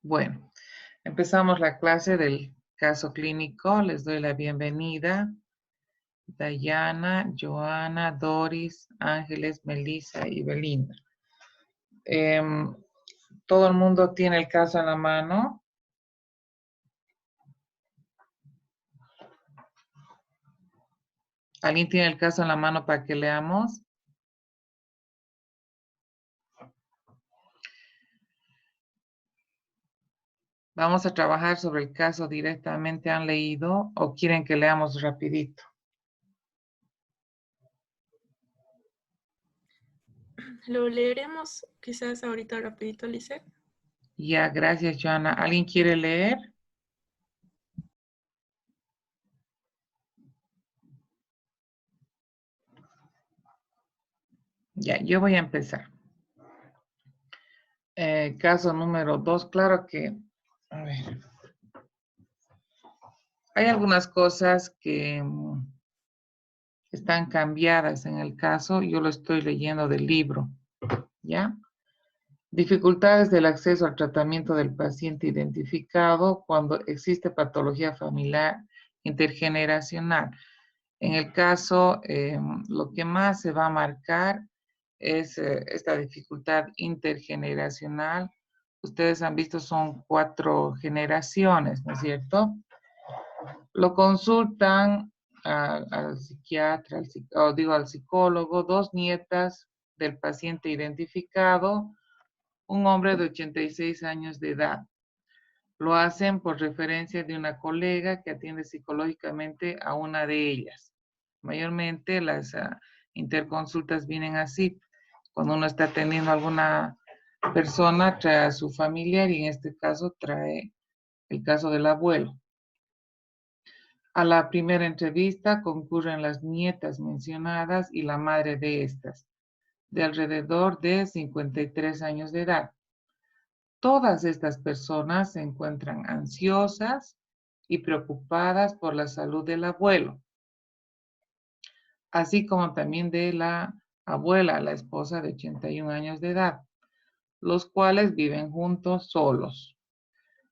Bueno, empezamos la clase del caso clínico. Les doy la bienvenida. Dayana, Joana, Doris, Ángeles, Melissa y Belinda. ¿Todo el mundo tiene el caso en la mano? ¿Alguien tiene el caso en la mano para que leamos? Vamos a trabajar sobre el caso directamente. ¿Han leído o quieren que leamos rapidito? Lo leeremos quizás ahorita rapidito, Lisette. Ya, gracias, Joana. ¿Alguien quiere leer? Ya, yo voy a empezar. Caso número 2, claro que, a ver, hay algunas cosas que están cambiadas en el caso. Yo lo estoy leyendo del libro, ¿ya? Dificultades del acceso al tratamiento del paciente identificado cuando existe patología familiar intergeneracional. En el caso, lo que más se va a marcar es esta dificultad intergeneracional. Ustedes han visto, son 4 generaciones, ¿no es cierto? Lo consultan al psiquiatra, al psicólogo, 2 nietas del paciente identificado, un hombre de 86 años de edad. Lo hacen por referencia de una colega que atiende psicológicamente a una de ellas. Mayormente las interconsultas vienen así. Cuando uno está atendiendo a alguna persona, trae a su familiar y en este caso trae el caso del abuelo. A la primera entrevista concurren las nietas mencionadas y la madre de estas, de alrededor de 53 años de edad. Todas estas personas se encuentran ansiosas y preocupadas por la salud del abuelo, así como también de la abuela, la esposa de 81 años de edad, los cuales viven juntos solos.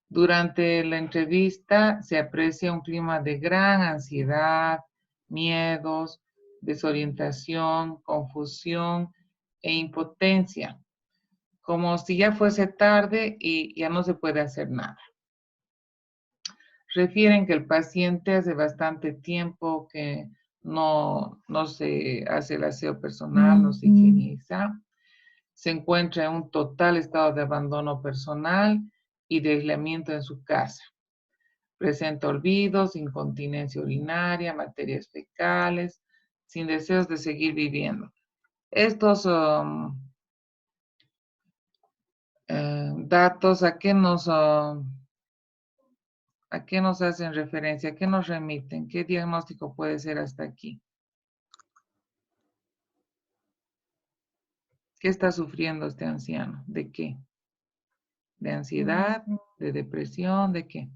Durante la entrevista se aprecia un clima de gran ansiedad, miedos, desorientación, confusión e impotencia, como si ya fuese tarde y ya no se puede hacer nada. Refieren que el paciente hace bastante tiempo que no se hace el aseo personal, no se higieniza, se encuentra en un total estado de abandono personal y de aislamiento en su casa. Presenta olvidos, incontinencia urinaria, materias fecales, sin deseos de seguir viviendo. Estos datos, ¿a qué nos hacen referencia? ¿A qué nos remiten? ¿Qué diagnóstico puede ser hasta aquí? ¿Qué está sufriendo este anciano? ¿De qué? ¿De ansiedad? ¿De depresión? ¿De qué?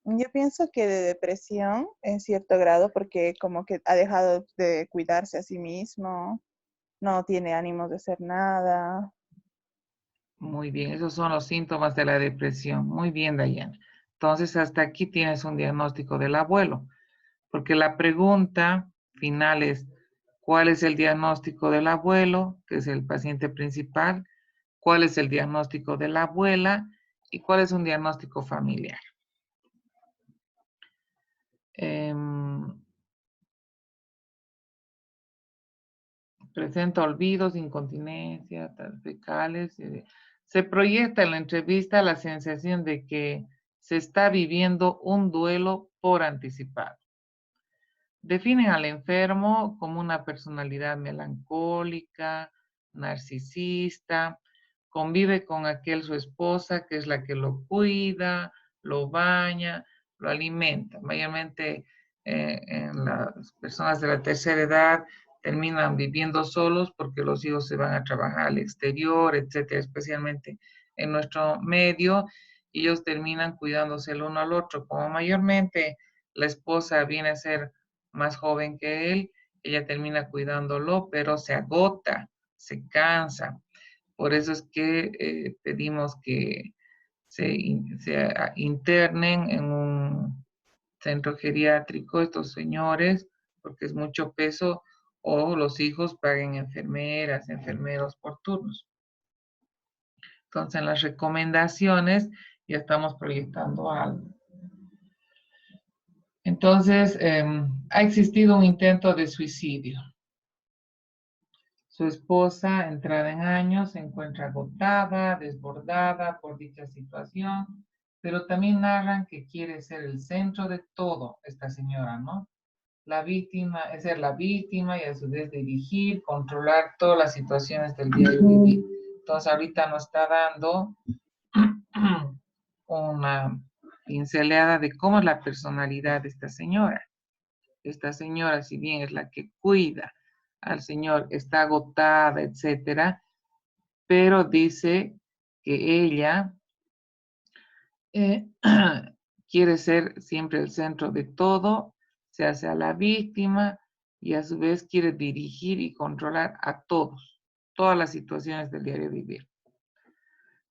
Yo pienso que de depresión en cierto grado porque como que ha dejado de cuidarse a sí mismo, no tiene ánimos de hacer nada. Muy bien, esos son los síntomas de la depresión. Muy bien, Dayana. Entonces, hasta aquí tienes un diagnóstico del abuelo, porque la pregunta final es, ¿cuál es el diagnóstico del abuelo, que es el paciente principal? ¿Cuál es el diagnóstico de la abuela? ¿Y cuál es un diagnóstico familiar? Presenta olvidos, incontinencia, fecales. Se proyecta en la entrevista la sensación de que se está viviendo un duelo por anticipado. Definen al enfermo como una personalidad melancólica, narcisista, convive con aquel su esposa que es la que lo cuida, lo baña, lo alimenta. Mayormente en las personas de la tercera edad terminan viviendo solos porque los hijos se van a trabajar al exterior, etcétera, especialmente en nuestro medio, y ellos terminan cuidándose el uno al otro. Como mayormente la esposa viene a ser más joven que él, ella termina cuidándolo, pero se agota, se cansa. Por eso es que pedimos que internen en un centro geriátrico estos señores, porque es mucho peso, o los hijos paguen enfermeras, enfermeros por turnos. Entonces, en las recomendaciones ya estamos proyectando algo. Entonces, ha existido un intento de suicidio. Su esposa, entrada en años, se encuentra agotada, desbordada por dicha situación, pero también narran que quiere ser el centro de todo esta señora, ¿no? La víctima, es ser la víctima y a su vez dirigir, controlar todas las situaciones del diario vivir. Entonces, ahorita nos está dando una pincelada de cómo es la personalidad de esta señora. Esta señora, si bien es la que cuida al señor, está agotada, etcétera, pero dice que ella quiere ser siempre el centro de todo, se hace a la víctima y a su vez quiere dirigir y controlar a todos, todas las situaciones del diario vivir.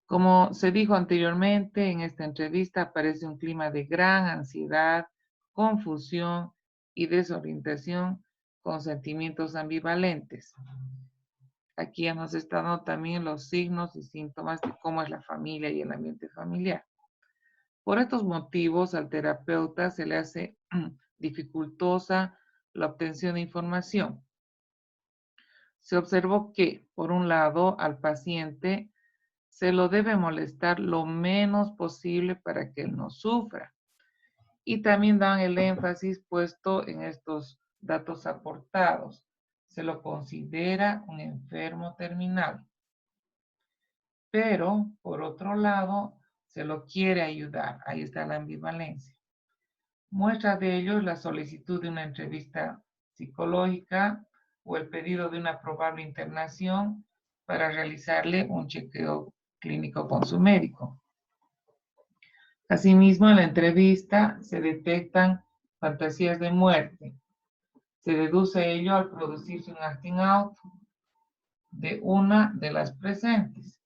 Como se dijo anteriormente, en esta entrevista aparece un clima de gran ansiedad, confusión y desorientación con sentimientos ambivalentes. Aquí ya nos están dando también los signos y síntomas de cómo es la familia y el ambiente familiar. Por estos motivos, al terapeuta se le hace dificultosa la obtención de información. Se observó que, por un lado, al paciente se lo debe molestar lo menos posible para que él no sufra. Y también dan el énfasis puesto en estos datos aportados. Se lo considera un enfermo terminal. Pero, por otro lado, se lo quiere ayudar. Ahí está la ambivalencia. Muestra de ello es la solicitud de una entrevista psicológica o el pedido de una probable internación para realizarle un chequeo clínico con su médico. Asimismo, en la entrevista se detectan fantasías de muerte. Se deduce ello al producirse un acting out de una de las presentes.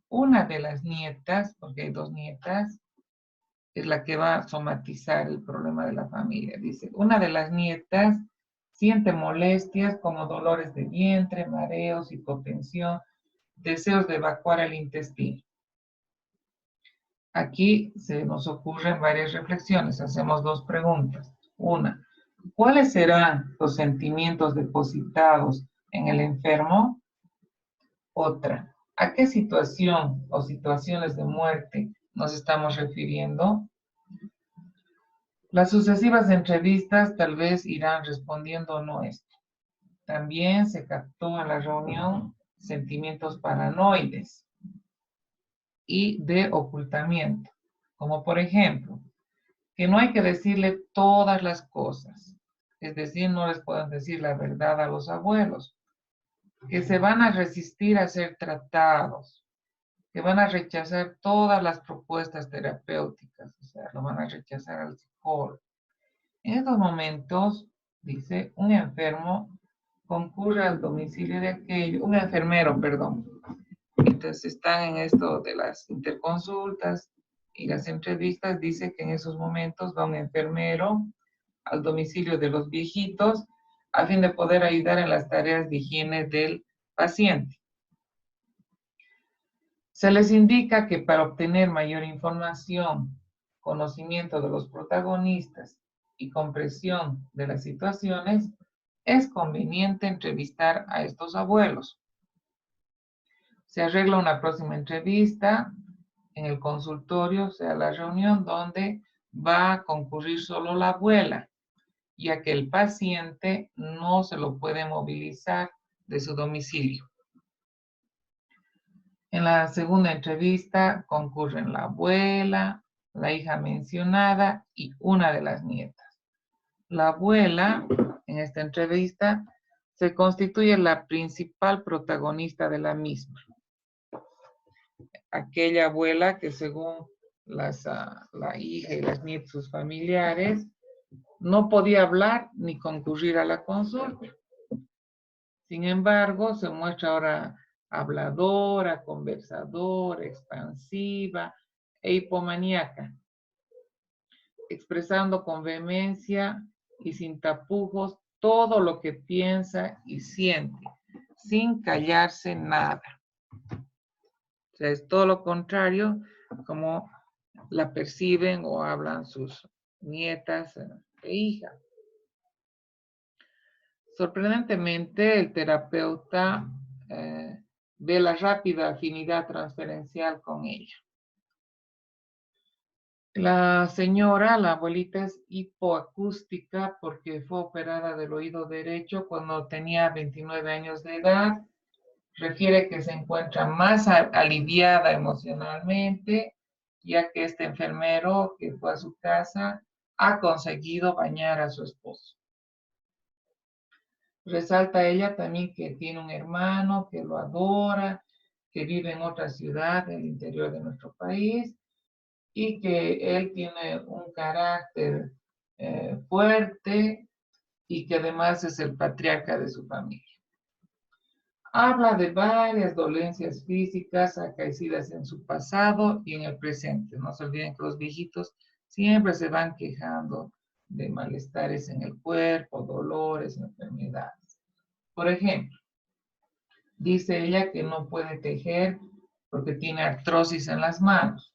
Una de las nietas, porque hay dos nietas, es la que va a somatizar el problema de la familia. Dice, una de las nietas siente molestias como dolores de vientre, mareos, hipotensión, deseos de evacuar el intestino. Aquí se nos ocurren varias reflexiones. Hacemos dos preguntas. Una, ¿cuáles serán los sentimientos depositados en el enfermo? Otra, ¿a qué situación o situaciones de muerte nos estamos refiriendo? Las sucesivas entrevistas tal vez irán respondiendo no esto. También se captó en la reunión sentimientos paranoides y de ocultamiento, como por ejemplo, que no hay que decirle todas las cosas, es decir, no les pueden decir la verdad a los abuelos, que se van a resistir a ser tratados, que van a rechazar todas las propuestas terapéuticas, o sea, lo van a rechazar al psicólogo. En estos momentos, dice, un enfermo concurre al domicilio de aquello, un enfermero, perdón. Entonces están en esto de las interconsultas y las entrevistas, dice que en esos momentos va un enfermero al domicilio de los viejitos a fin de poder ayudar en las tareas de higiene del paciente. Se les indica que para obtener mayor información, conocimiento de los protagonistas y comprensión de las situaciones, es conveniente entrevistar a estos abuelos. Se arregla una próxima entrevista en el consultorio, o sea, la reunión donde va a concurrir solo la abuela, ya que el paciente no se lo puede movilizar de su domicilio. En la segunda entrevista concurren la abuela, la hija mencionada y una de las nietas. La abuela, en esta entrevista, se constituye la principal protagonista de la misma. Aquella abuela que según la hija y las nietas, sus familiares, no podía hablar ni concurrir a la consulta. Sin embargo, se muestra ahora habladora, conversadora, expansiva, e hipomaníaca, expresando con vehemencia y sin tapujos todo lo que piensa y siente, sin callarse nada. O sea, es todo lo contrario como la perciben o hablan sus nietas e hijas. Sorprendentemente, el terapeuta ve la rápida afinidad transferencial con ella. La señora, la abuelita, es hipoacústica porque fue operada del oído derecho cuando tenía 29 años de edad. Refiere que se encuentra más aliviada emocionalmente, ya que este enfermero que fue a su casa ha conseguido bañar a su esposo. Resalta ella también que tiene un hermano que lo adora, que vive en otra ciudad del interior de nuestro país y que él tiene un carácter fuerte y que además es el patriarca de su familia. Habla de varias dolencias físicas acaecidas en su pasado y en el presente. No se olviden que los viejitos siempre se van quejando de malestares en el cuerpo, dolores, enfermedades. Por ejemplo, dice ella que no puede tejer porque tiene artrosis en las manos.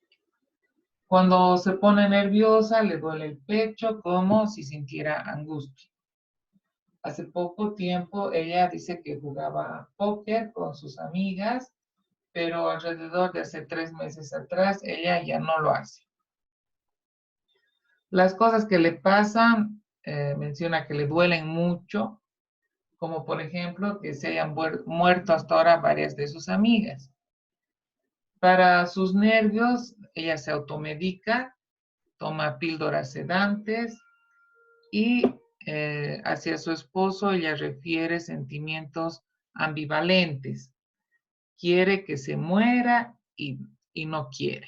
Cuando se pone nerviosa, le duele el pecho como si sintiera angustia. Hace poco tiempo ella dice que jugaba póker con sus amigas, pero alrededor de hace 3 meses atrás ella ya no lo hace. Las cosas que le pasan, menciona que le duelen mucho, como por ejemplo que se hayan muerto hasta ahora varias de sus amigas. Para sus nervios, ella se automedica, toma píldoras sedantes y hacia su esposo ella refiere sentimientos ambivalentes. Quiere que se muera y no quiere.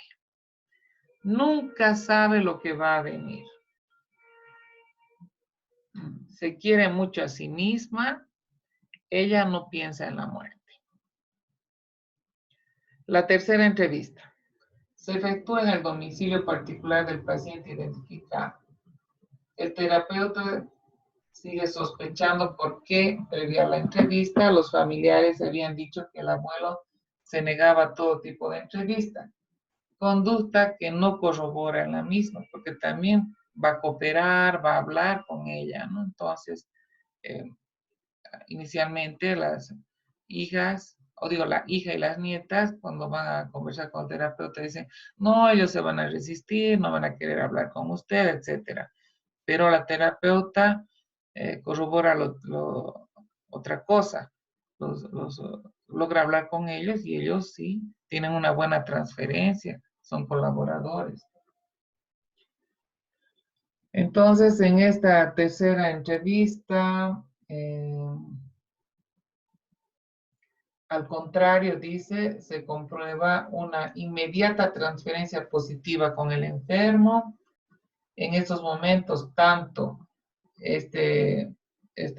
Nunca sabe lo que va a venir. Se quiere mucho a sí misma. Ella no piensa en la muerte. La tercera entrevista. Se efectúa en el domicilio particular del paciente identificado. El terapeuta sigue sospechando por qué, previa a la entrevista, los familiares habían dicho que el abuelo se negaba a todo tipo de entrevista. Conducta que no corrobora en la misma, porque también va a cooperar, va a hablar con ella, ¿no? Entonces, inicialmente las hijas, o digo, la hija y las nietas, cuando van a conversar con el terapeuta, dicen, no, ellos se van a resistir, no van a querer hablar con usted, etcétera. Pero la terapeuta corrobora otra cosa, logra hablar con ellos y ellos sí tienen una buena transferencia, son colaboradores. Entonces, en esta tercera entrevista, al contrario, dice, se comprueba una inmediata transferencia positiva con el enfermo. En estos momentos, tanto este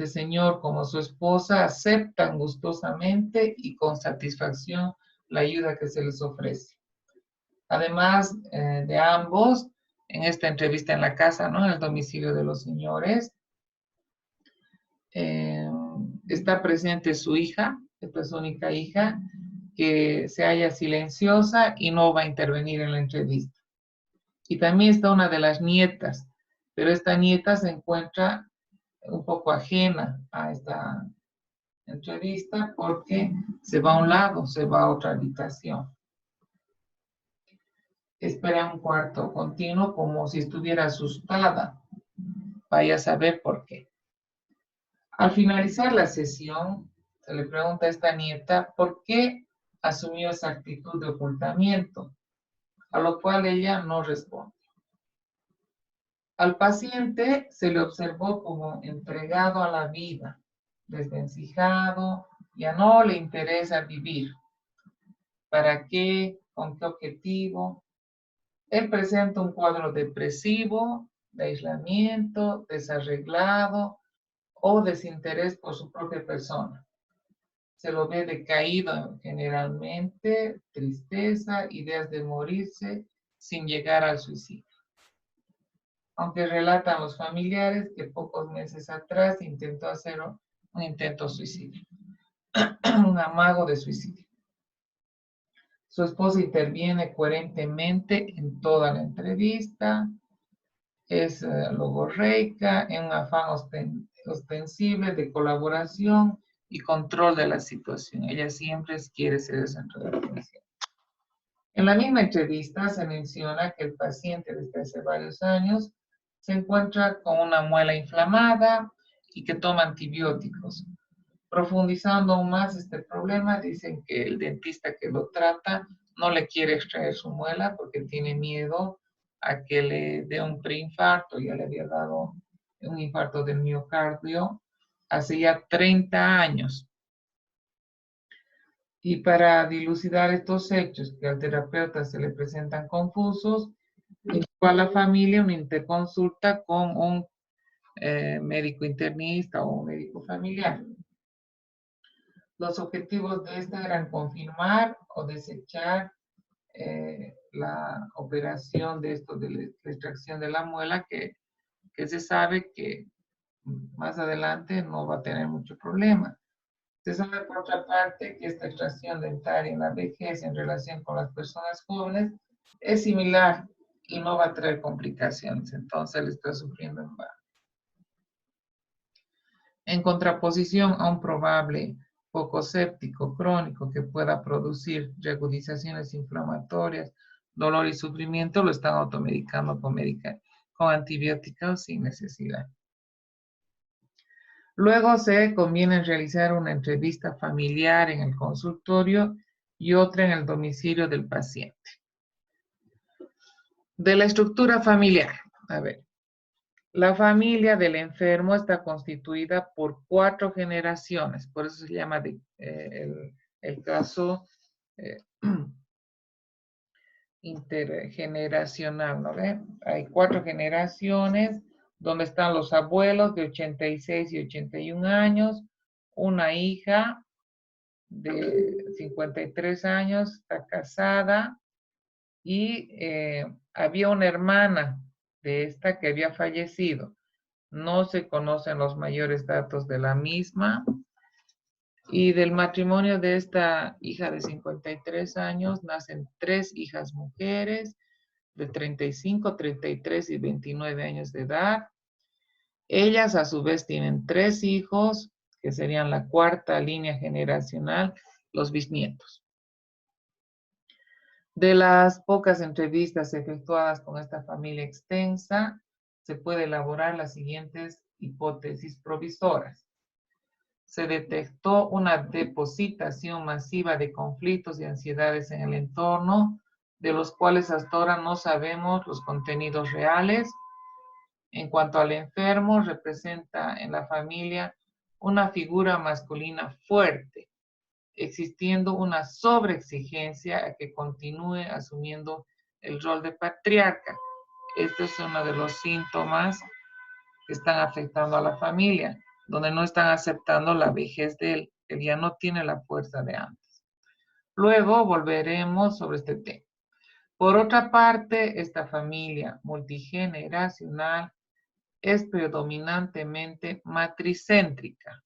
señor como su esposa aceptan gustosamente y con satisfacción la ayuda que se les ofrece. Además de ambos, en esta entrevista en la casa, ¿no? En el domicilio de los señores, está presente su hija, esta su única hija, que se halla silenciosa y no va a intervenir en la entrevista. Y también está una de las nietas, pero esta nieta se encuentra un poco ajena a esta entrevista porque se va a un lado, se va a otra habitación. Espera un cuarto continuo como si estuviera asustada. Vaya a saber por qué. Al finalizar la sesión, se le pregunta a esta nieta por qué asumió esa actitud de ocultamiento, a lo cual ella no responde. Al paciente se le observó como entregado a la vida, desvencijado, ya no le interesa vivir. ¿Para qué? ¿Con qué objetivo? Él presenta un cuadro depresivo, de aislamiento, desarreglado o desinterés por su propia persona. Se lo ve decaído generalmente, tristeza, ideas de morirse, sin llegar al suicidio. Aunque relatan los familiares que pocos meses atrás intentó hacer un intento suicidio, un amago de suicidio. Su esposa interviene coherentemente en toda la entrevista, es logorreica, en un afán ostensible de colaboración y control de la situación. Ella siempre quiere ser el centro de atención. En la misma entrevista se menciona que el paciente desde hace varios años se encuentra con una muela inflamada y que toma antibióticos. Profundizando aún más este problema, dicen que el dentista que lo trata no le quiere extraer su muela porque tiene miedo a que le dé un preinfarto. Ya le había dado un infarto del miocardio hace ya 30 años. Y para dilucidar estos hechos que al terapeuta se le presentan confusos, indicó a la familia una interconsulta con un médico internista o un médico familiar. Los objetivos de esta eran confirmar o desechar la operación de esto de la extracción de la muela, que se sabe que más adelante no va a tener mucho problema. Se sabe por otra parte que esta extracción dentaria en la vejez en relación con las personas jóvenes es similar y no va a traer complicaciones, entonces él está sufriendo en vano. En contraposición a un probable foco séptico crónico que pueda producir reagudizaciones inflamatorias, dolor y sufrimiento, lo están automedicando con antibióticos sin necesidad. Luego se conviene realizar una entrevista familiar en el consultorio y otra en el domicilio del paciente. De la estructura familiar, a ver. La familia del enfermo está constituida por 4 generaciones, por eso se llama el caso intergeneracional, ¿no ven? Hay 4 generaciones donde están los abuelos de 86 y 81 años, una hija de 53 años, está casada, y había una hermana de esta que había fallecido. No se conocen los mayores datos de la misma. Y del matrimonio de esta hija de 53 años nacen 3 hijas mujeres de 35, 33 y 29 años de edad. Ellas a su vez tienen 3 hijos, que serían la 4ª línea generacional, los bisnietos. De las pocas entrevistas efectuadas con esta familia extensa, se puede elaborar las siguientes hipótesis provisoras. Se detectó una depositación masiva de conflictos y ansiedades en el entorno, de los cuales hasta ahora no sabemos los contenidos reales. En cuanto al enfermo, representa en la familia una figura masculina fuerte, existiendo una sobreexigencia a que continúe asumiendo el rol de patriarca. Este es uno de los síntomas que están afectando a la familia, donde no están aceptando la vejez de él. Él ya no tiene la fuerza de antes. Luego volveremos sobre este tema. Por otra parte, esta familia multigeneracional es predominantemente matricéntrica.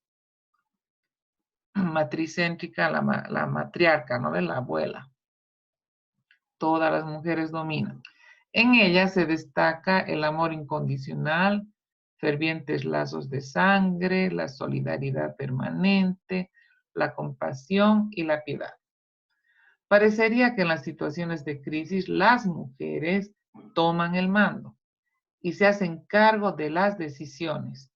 Matricéntrica, la matriarca, ¿no? De la abuela. Todas las mujeres dominan. En ella se destaca el amor incondicional, fervientes lazos de sangre, la solidaridad permanente, la compasión y la piedad. Parecería que en las situaciones de crisis las mujeres toman el mando y se hacen cargo de las decisiones,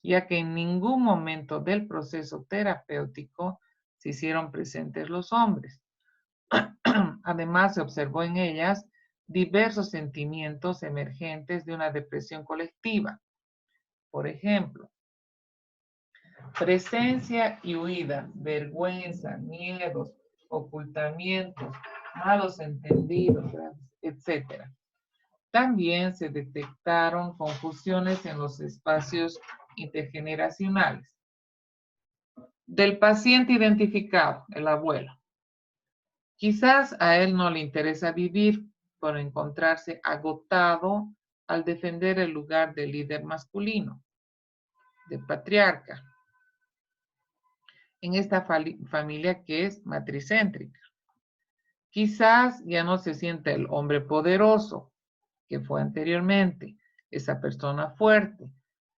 ya que en ningún momento del proceso terapéutico se hicieron presentes los hombres. Además, se observó en ellas diversos sentimientos emergentes de una depresión colectiva. Por ejemplo, presencia y huida, vergüenza, miedos, ocultamientos, malos entendidos, etc. También se detectaron confusiones en los espacios intergeneracionales. Del paciente identificado, el abuelo. Quizás a él no le interesa vivir, por encontrarse agotado al defender el lugar de líder masculino, de patriarca, en esta familia que es matricéntrica. Quizás ya no se siente el hombre poderoso que fue anteriormente, esa persona fuerte,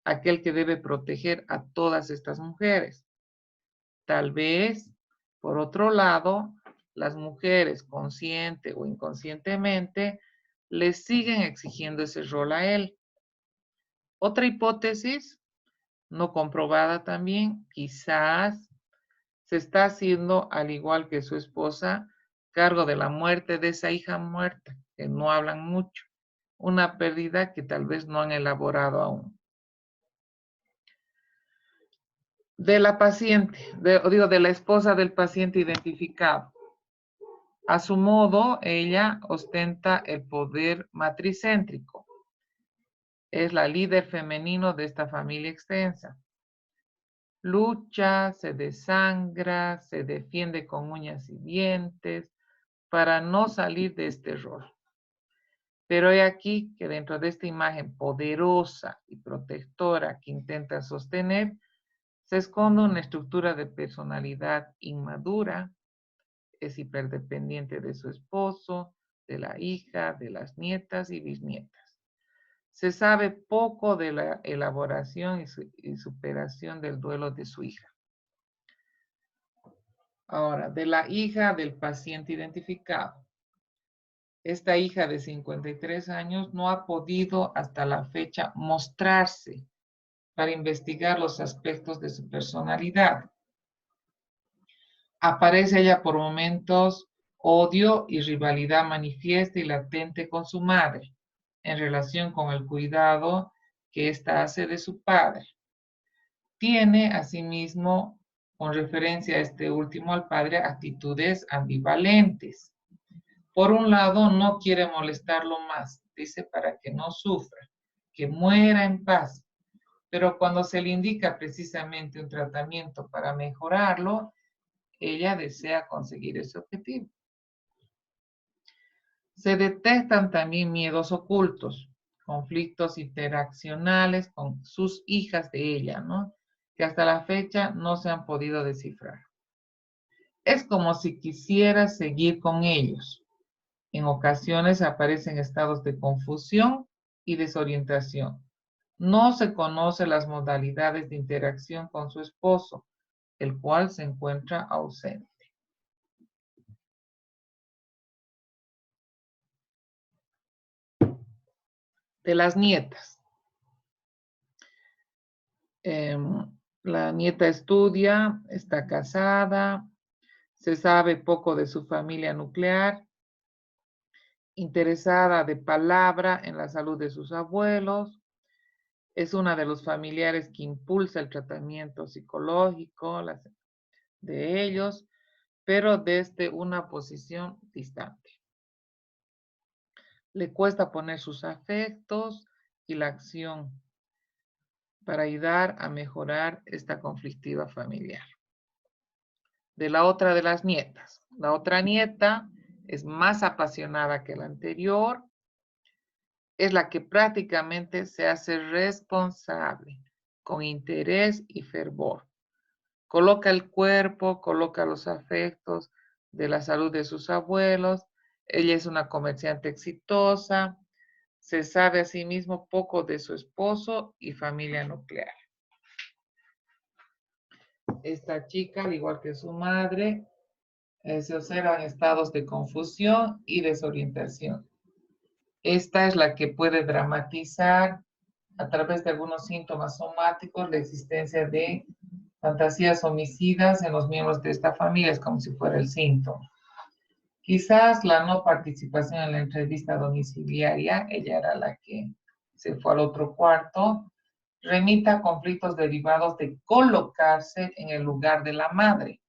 aquel que debe proteger a todas estas mujeres. Tal vez, por otro lado, las mujeres, consciente o inconscientemente, le siguen exigiendo ese rol a él. Otra hipótesis, no comprobada también, quizás se está haciendo, al igual que su esposa, cargo de la muerte de esa hija muerta, que no hablan mucho, una pérdida que tal vez no han elaborado aún. De la paciente, de la esposa del paciente identificado. A su modo, ella ostenta el poder matricéntrico. Es la líder femenino de esta familia extensa. Lucha, se desangra, se defiende con uñas y dientes para no salir de este rol. Pero he aquí que dentro de esta imagen poderosa y protectora que intenta sostener, se esconde una estructura de personalidad inmadura, es hiperdependiente de su esposo, de la hija, de las nietas y bisnietas. Se sabe poco de la elaboración y superación del duelo de su hija. Ahora, de la hija del paciente identificado. Esta hija de 53 años no ha podido hasta la fecha mostrarse para investigar los aspectos de su personalidad. Aparece ella por momentos odio y rivalidad manifiesta y latente con su madre en relación con el cuidado que ésta hace de su padre. Tiene asimismo, con referencia a este último al padre, actitudes ambivalentes. Por un lado, no quiere molestarlo más, dice para que no sufra, que muera en paz. Pero cuando se le indica precisamente un tratamiento para mejorarlo, ella desea conseguir ese objetivo. Se detectan también miedos ocultos, conflictos interaccionales con sus hijas de ella, ¿no? Que hasta la fecha no se han podido descifrar. Es como si quisiera seguir con ellos. En ocasiones aparecen estados de confusión y desorientación. No se conocen las modalidades de interacción con su esposo, el cual se encuentra ausente. De las nietas. La nieta estudia, está casada, se sabe poco de su familia nuclear, interesada de palabra en la salud de sus abuelos, es una de los familiares que impulsa el tratamiento psicológico de ellos, pero desde una posición distante. Le cuesta poner sus afectos y la acción para ayudar a mejorar esta conflictiva familiar. De la otra de las nietas. La otra nieta es más apasionada que la anterior, es la que prácticamente se hace responsable con interés y fervor. Coloca el cuerpo, coloca los afectos de la salud de sus abuelos. Ella es una comerciante exitosa. Se sabe asimismo poco de su esposo y familia nuclear. Esta chica, al igual que su madre, se observan estados de confusión y desorientación. Esta es la que puede dramatizar a través de algunos síntomas somáticos la existencia de fantasías homicidas en los miembros de esta familia, es como si fuera el síntoma. Quizás la no participación en la entrevista domiciliaria, ella era la que se fue al otro cuarto, remita a conflictos derivados de colocarse en el lugar de la madre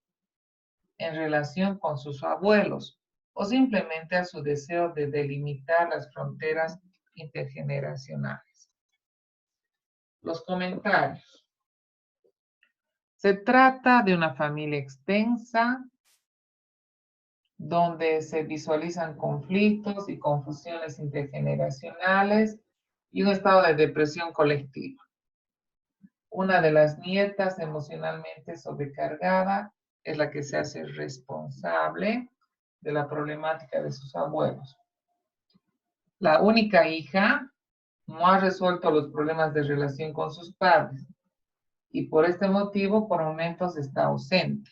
en relación con sus abuelos o simplemente a su deseo de delimitar las fronteras intergeneracionales. Los comentarios. Se trata de una familia extensa, donde se visualizan conflictos y confusiones intergeneracionales y un estado de depresión colectiva. Una de las nietas emocionalmente sobrecargada es la que se hace responsable de la problemática de sus abuelos. La única hija no ha resuelto los problemas de relación con sus padres y por este motivo por momentos está ausente.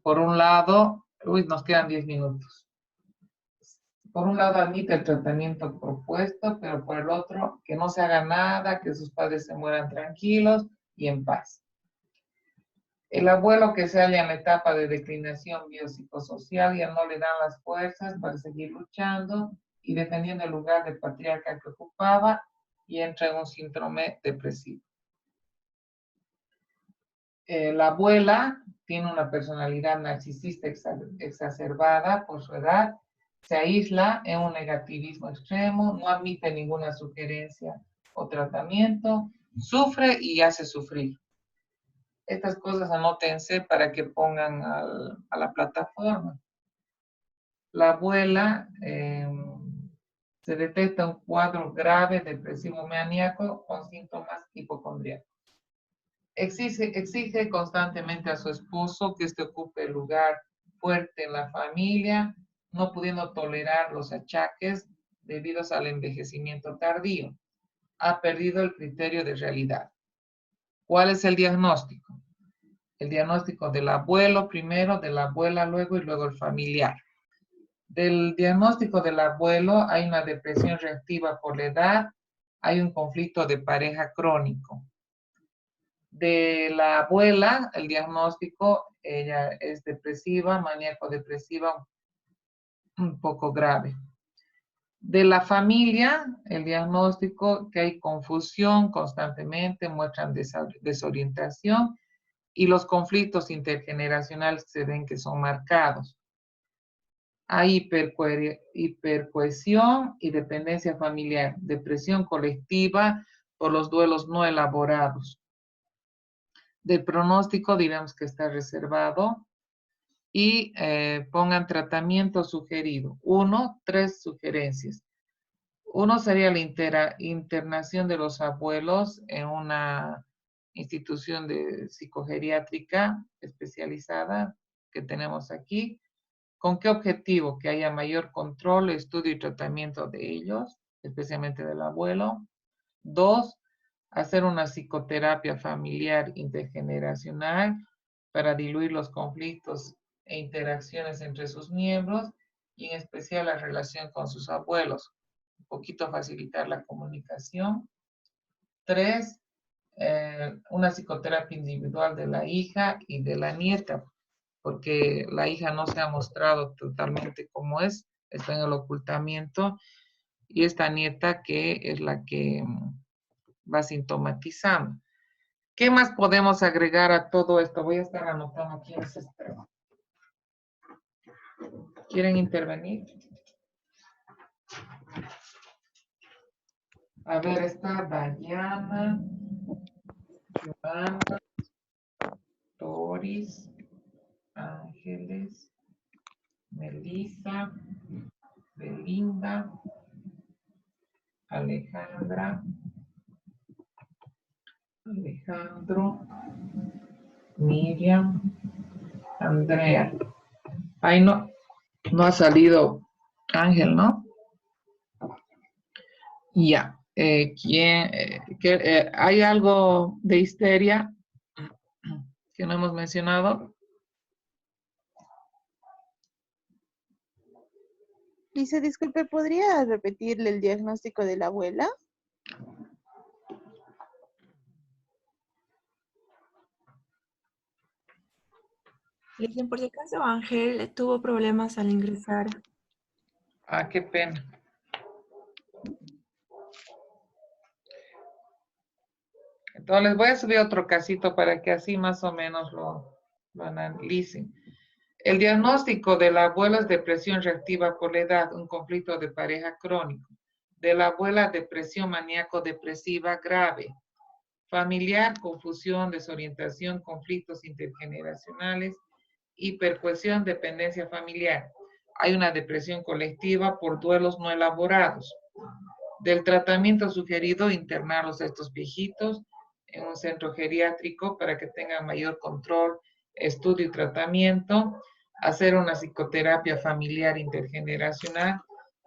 Por un lado, nos quedan 10 minutos. Por un lado admite el tratamiento propuesto, pero por el otro que no se haga nada, que sus padres se mueran tranquilos y en paz. El abuelo que se halla en la etapa de declinación biopsicosocial ya no le dan las fuerzas para seguir luchando y defendiendo el lugar de patriarca que ocupaba y entra en un síndrome depresivo. La abuela tiene una personalidad narcisista exacerbada por su edad, se aísla en un negativismo extremo, no admite ninguna sugerencia o tratamiento, sufre y hace sufrir. Estas cosas anótense para que pongan a la plataforma. La abuela se detecta un cuadro grave depresivo maníaco con síntomas hipocondríacos. Exige constantemente a su esposo que éste ocupe el lugar fuerte en la familia, no pudiendo tolerar los achaques debidos al envejecimiento tardío. Ha perdido el criterio de realidad. ¿Cuál es el diagnóstico? El diagnóstico del abuelo primero, de la abuela luego y luego el familiar. Del diagnóstico del abuelo hay una depresión reactiva por la edad, hay un conflicto de pareja crónico. De la abuela, el diagnóstico, ella es depresiva, maníaco-depresiva, un poco grave. De la familia, el diagnóstico, que hay confusión constantemente, muestran desorientación y los conflictos intergeneracionales se ven que son marcados. Hay hipercohesión y dependencia familiar, depresión colectiva por los duelos no elaborados. Del pronóstico diremos que está reservado y pongan tratamiento sugerido. 3 sugerencias. Uno sería la internación de los abuelos en una institución de psicogeriátrica especializada que tenemos aquí. ¿Con qué objetivo? Que haya mayor control, estudio y tratamiento de ellos, especialmente del abuelo. 2, hacer una psicoterapia familiar intergeneracional para diluir los conflictos e interacciones entre sus miembros y en especial la relación con sus abuelos. Un poquito facilitar la comunicación. 3, una psicoterapia individual de la hija y de la nieta, porque la hija no se ha mostrado totalmente como es, está en el ocultamiento, y esta nieta que es la que va sintomatizando. ¿Qué más podemos agregar a todo esto? Voy a estar anotando aquí en ese extremo. ¿Quieren intervenir? A ver, está Dayana, Joana, Doris, Ángeles, Melissa, Belinda, Alejandra, Alejandro, Miriam, Andrea. Ay, no ha salido Ángel, ¿no? Ya. ¿Hay algo de histeria que no hemos mencionado? Lisa, disculpe, ¿podría repetirle el diagnóstico de la abuela? Dicen, por si acaso, Ángel tuvo problemas al ingresar. Ah, qué pena. Entonces les voy a subir otro casito para que así más o menos lo analicen. El diagnóstico de la abuela es depresión reactiva por la edad, un conflicto de pareja crónico. De la abuela, depresión maníaco-depresiva grave. Familiar, confusión, desorientación, conflictos intergeneracionales hipercohesión, dependencia familiar. Hay una depresión colectiva por duelos no elaborados. Del tratamiento sugerido, internarlos a estos viejitos en un centro geriátrico para que tengan mayor control, estudio y tratamiento, hacer una psicoterapia familiar intergeneracional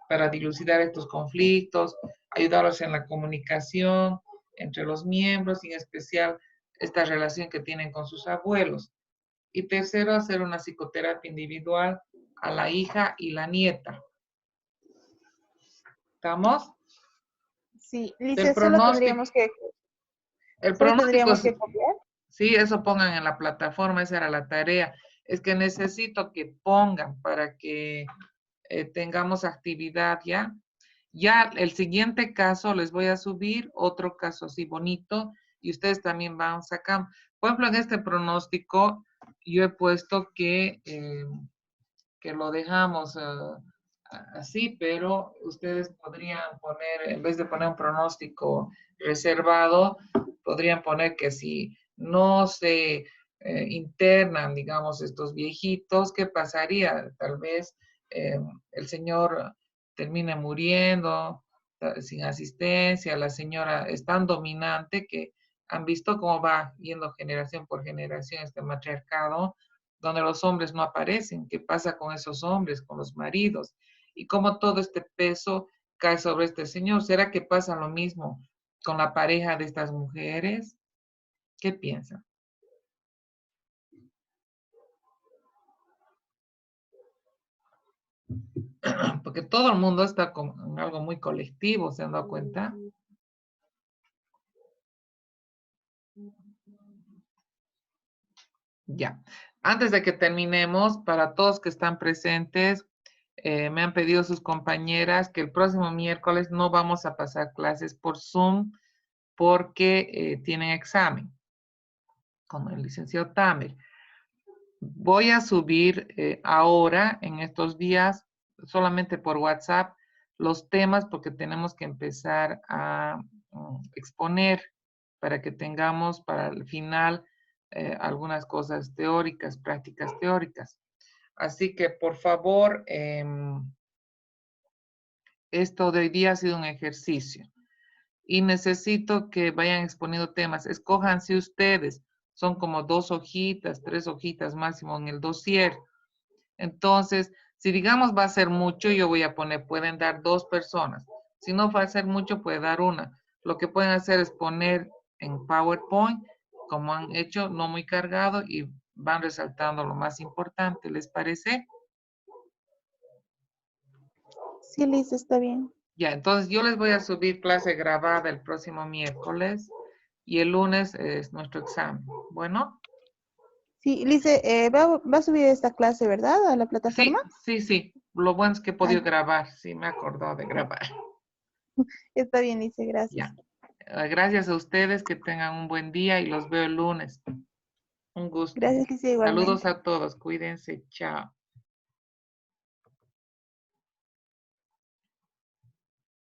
para dilucidar estos conflictos, ayudarlos en la comunicación entre los miembros y en especial esta relación que tienen con sus abuelos. Y tercero, hacer una psicoterapia individual a la hija y la nieta. ¿Estamos? Sí, El Lice, pronóstico, el solo pronóstico, tendríamos que copiar. sí, eso pongan en la plataforma, esa era la tarea. Es que necesito que pongan para que tengamos actividad ya. Ya el siguiente caso les voy a subir otro caso así bonito y ustedes también van sacando. Por ejemplo, en este pronóstico yo he puesto que lo dejamos así, pero ustedes podrían poner, en vez de poner un pronóstico reservado, podrían poner que si no se internan, digamos, estos viejitos, ¿qué pasaría? Tal vez el señor termine muriendo sin asistencia, la señora es tan dominante que han visto cómo va yendo generación por generación este matriarcado, donde los hombres no aparecen. ¿Qué pasa con esos hombres, con los maridos? Y cómo todo este peso cae sobre este señor. ¿Será que pasa lo mismo con la pareja de estas mujeres? ¿Qué piensan? Porque todo el mundo está con algo muy colectivo, ¿se han dado cuenta? Ya. Antes de que terminemos, para todos que están presentes, me han pedido sus compañeras que el próximo miércoles no vamos a pasar clases por Zoom porque tienen examen con el licenciado Tamer. Voy a subir ahora, en estos días, solamente por WhatsApp, los temas porque tenemos que empezar a exponer para que tengamos para el final algunas cosas teóricas, prácticas teóricas. Así que, por favor, esto de hoy día ha sido un ejercicio y necesito que vayan exponiendo temas. Escójanse ustedes. Son como 2 hojitas, 3 hojitas máximo en el dossier. Entonces, si digamos va a ser mucho, yo voy a poner, pueden dar 2 personas. Si no va a ser mucho, puede dar una. Lo que pueden hacer es poner en PowerPoint, como han hecho, no muy cargado, y van resaltando lo más importante. ¿Les parece? Sí, Lice, está bien. Ya, entonces yo les voy a subir clase grabada el próximo miércoles y el lunes es nuestro examen. Bueno. Sí, Lice, va a subir esta clase, ¿verdad? A la plataforma. Sí, sí. Lo bueno es que he Ah, podido grabar. Sí, me acordó de grabar. está bien, Lice, gracias. Ya. Gracias a ustedes, que tengan un buen día y los veo el lunes. Un gusto. Gracias, Lice, Saludos igualmente. a todos. Cuídense. Chao.